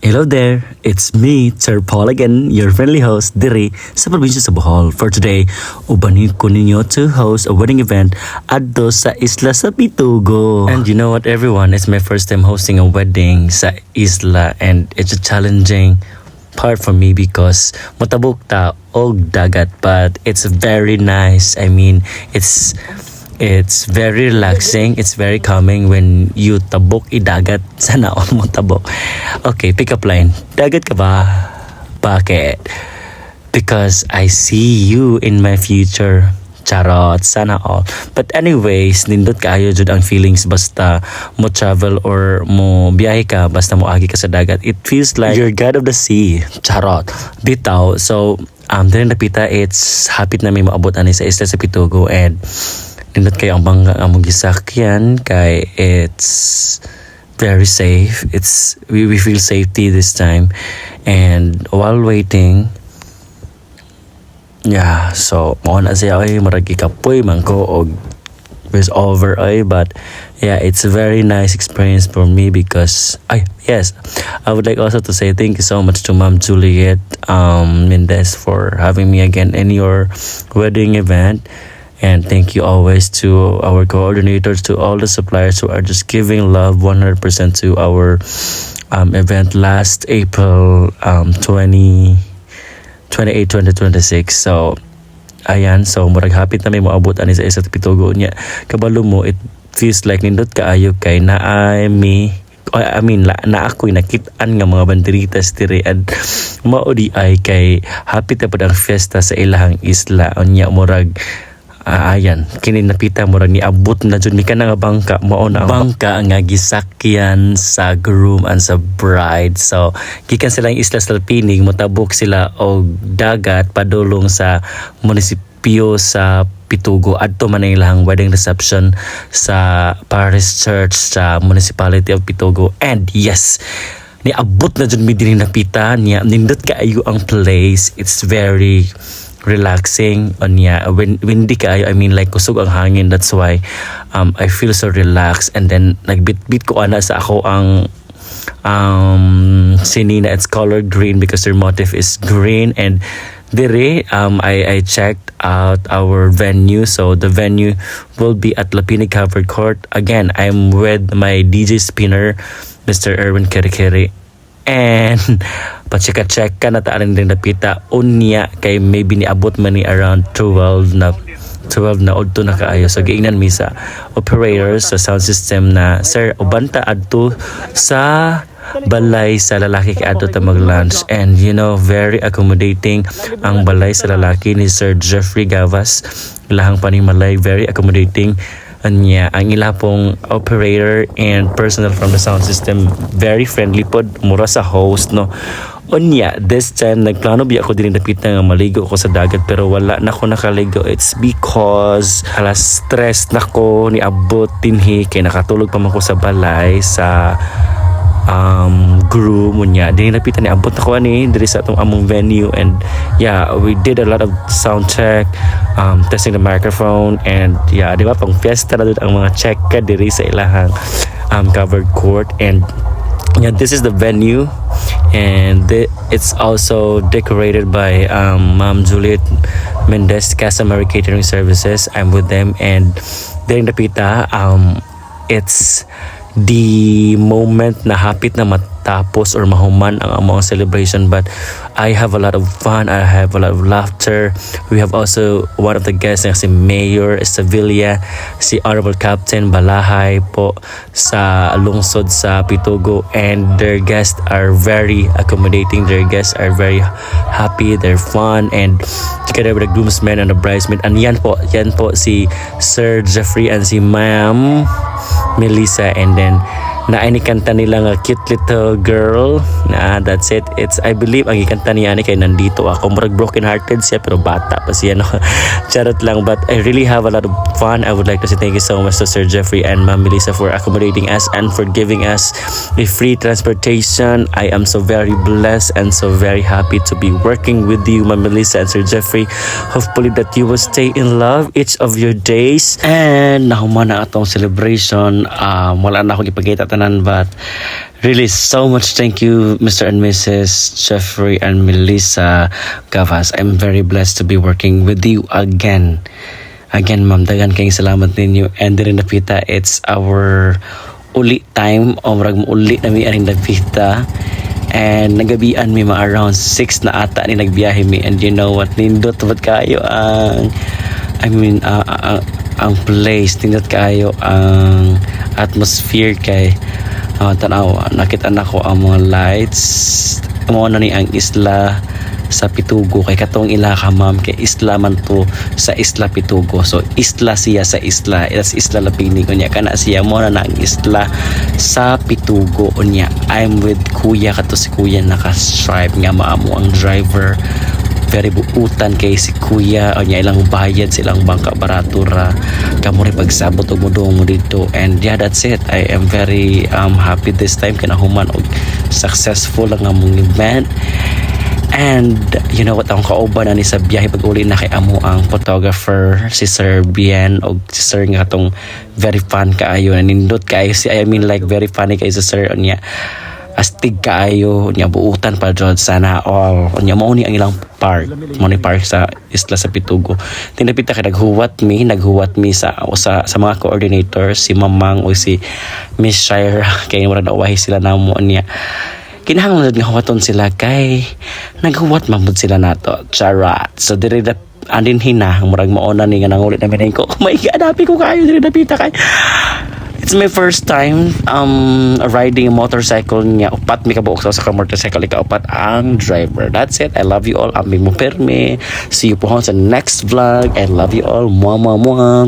Hello there, it's me, Sir Paul again, your friendly host diri sa probinsya sa Bohol. For today, ubanin ko ninyo to host a wedding event adto sa isla sa Pitugo. And you know what everyone, it's my first time hosting a wedding sa isla and it's a challenging part for me because motabok ta og dagat, but it's very nice. I mean, it's very relaxing, it's very calming when you tabok idagat. Sana all mo tabok. Okay, pick up line. Dagat ka ba? Bakit? Because I see you in my future. Charot, sana all. But anyways, nindot kaayo jud ang feelings basta mo travel or mo biyahe ka, basta mo agi ka sa dagat. It feels like you're god of the sea. Charot. Bitaw. So, din napita, it's hapit na may maabot ani sa isla sa Pitugo and nindot kayo ang bangga ang mong gisakyan kay it's very safe. We feel safety this time, and while waiting, yeah, so mo na siya ay maragi kapoy man ko og was over ay, but yeah, it's a very nice experience for me because yes, I would like also to say thank you so much to Ma'am Juliet Mendez for having me again in your wedding event. And thank you always to our coordinators, to all the suppliers who are just giving love 100% to our event last April 28, 2026. So, ayan. So, murag hapit na may maabot ani sa isa Pitugo niya. Kabalo mo, it feels like nindot kaayo kay na ako'y nakitaan nga mga banderitas diri and maudi ay kay hapit na po ang fiesta sa ilahang isla. Onya, murag ayan, kini napita mo rin ni abot na dyan mi ka nga bangka mao na bangka nga gisakyan sa groom and sa bride. So gikan sila yung Isla Salpinig, motabok sila og dagat padulong sa munisipyo sa Pitugo adto man ang ilang wedding reception sa Parish Church sa Municipality of Pitugo. And yes, ni abot na dyan mi din napita niya, nindot kaayo ang place. It's very relaxing on windy kaayo. I mean, like kusog ang hangin, that's why I feel so relaxed. And then nagbit-bit ko ana sa ako ang sinina. It's colored green because their motif is green. And dire I checked out our venue. So the venue will be at Lapinig Covered Court. Again, I'm with my DJ spinner, Mr. Erwin Kerikeri. And pa-check ka na taan din napita unya kay maybe niabot man ni around 12 na odto na kaayo. So giingnan mi sa operators sa sound system na, sir, ubanta adto sa balay sa lalaki kay adto ta mag-lunch. And you know, very accommodating ang balay sa lalaki ni Sir Jeffrey Gavas. Ilahang panimalay, very accommodating. Anya, ang ila pong operator and personnel from the sound system, very friendly pod, mura sa host, no. Unya, this time nagplano biya ako din dapit nga maligo ako sa dagat pero wala na ako nakaligo. It's because stress na ko ni abot dinhi kay nakatulog pa man ko sa balay sa groom unya. Din napitan ni abot ako ani diri sa atong among venue. And yeah, we did a lot of sound check, testing the microphone, and yeah, di ba pang fiesta na dun ang mga check ka diri sa ilahang covered court. And yeah, this is the venue, and it's also decorated by Ma'am Juliet Mendez, Casamari Catering Services. I'm with them, and din napita it's the moment na hapit na matapos or mahuman ang among celebration, but I have a lot of fun, I have a lot of laughter. We have also one of the guests na si Mayor Sevilla, si Honorable Captain Balahay po sa lungsod sa Pitugo, and their guests are very accommodating, their guests are very happy, they're fun, and together with the groomsmen and the bridesmaid. And yan po si Sir Jeffrey and si Ma'am Melissa, and then nainikanta nila nga cute little girl na that's it. It's, I believe ang ikanta niya ni kay nandito ako, murag broken hearted siya pero bata pa siya, no. Charot lang, but I really have a lot of fun. I would like to say thank you so much to Sir Jeffrey and Ma'am Melissa for accommodating us and for giving us a free transportation. I am so very blessed and so very happy to be working with you, Ma'am Melissa and Sir Jeffrey. Hopefully that you will stay in love each of your days. And nahuman na atong celebration. Wala na akong ipagkita tanan, but Really, so much thank you, Mr. and Mrs. Jeffrey and Melissa Gavas. I'm very blessed to be working with you again. Again, ma'am, dagan kayong salamat ninyo. And din napita, it's our uli time. O marag uli na mi aring napita. And nagabian mi around 6 na ata ni nagbiyahe mi. And you know what, nindot ba't kayo ang ang place, nindot kayo ang atmosphere kay tanaw, nakita na ko ang mga lights mo na ni ang isla sa Pitugo kay katong ila ka ma'am kay isla man to sa isla Pitugo, so isla siya sa isla, it's isla Lapini kunya kana siya mo na ang isla sa Pitugo unya. I'm with kuya kato si kuya naka-stripe nga maamo ang driver, very buutan kay si kuya o niya ilang bayad silang bangka baratura kamo rin pagsabot og mudong mo dito. And yeah, that's it. I am very happy this time kinahuman og successful ang among event. And you know what, ang kauban na ni sa biyahe pag uli na kay amo ang photographer si Sir Bien og si Sir nga katong very fun kaayo, nindot kaayo si, I mean like very funny kay si Sir niya, astig kaayo niya, buutan pa jud sana all niya. Mao ni ang ilang park, mao ni park sa isla sa Pitugo. Tinapita kay naghuwat mi sa mga coordinators si Mamang o si Miss Shire kay wala na uwahi sila namo niya. Kinahanglan nga huwaton sila kay naghuwat mamud sila nato, charat. So diri na andin hina murag maona ni nga nangulit na minay ko, oh my god, happy ko kayo diri napita kay it's my first time riding a motorcycle niya. Upat mi kabuok sa motorcycle, ika-upat ang driver. That's it. I love you all. Aming mo perme. See you po sa next vlog. I love you all. Mwah, mwah, mwah.